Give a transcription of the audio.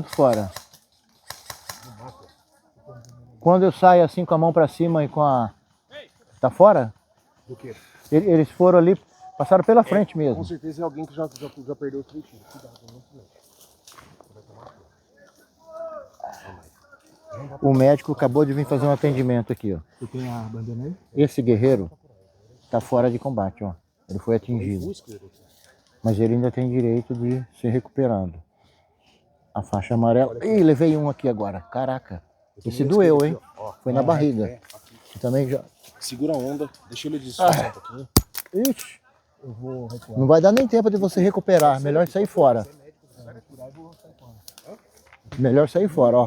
tudo fora. Quando eu saio assim com a mão pra cima e com a... Tá fora? Do quê? Eles foram ali, passaram pela frente Com mesmo. certeza é alguém que já perdeu o treitinho. Cuidado, não se O médico acabou de vir fazer um atendimento aqui, ó. Você tem a bandana aí? Esse guerreiro tá fora de combate, ó. Ele foi atingido. Mas ele ainda tem direito de ser recuperado. A faixa amarela... Ih, levei um aqui agora. Caraca. Esse doeu, hein? Foi na barriga. Também já... Segura a onda. Deixa ele disfarçar um pouquinho. Ixi. Não vai dar nem tempo de você recuperar. Melhor sair fora. Melhor sair fora, ó.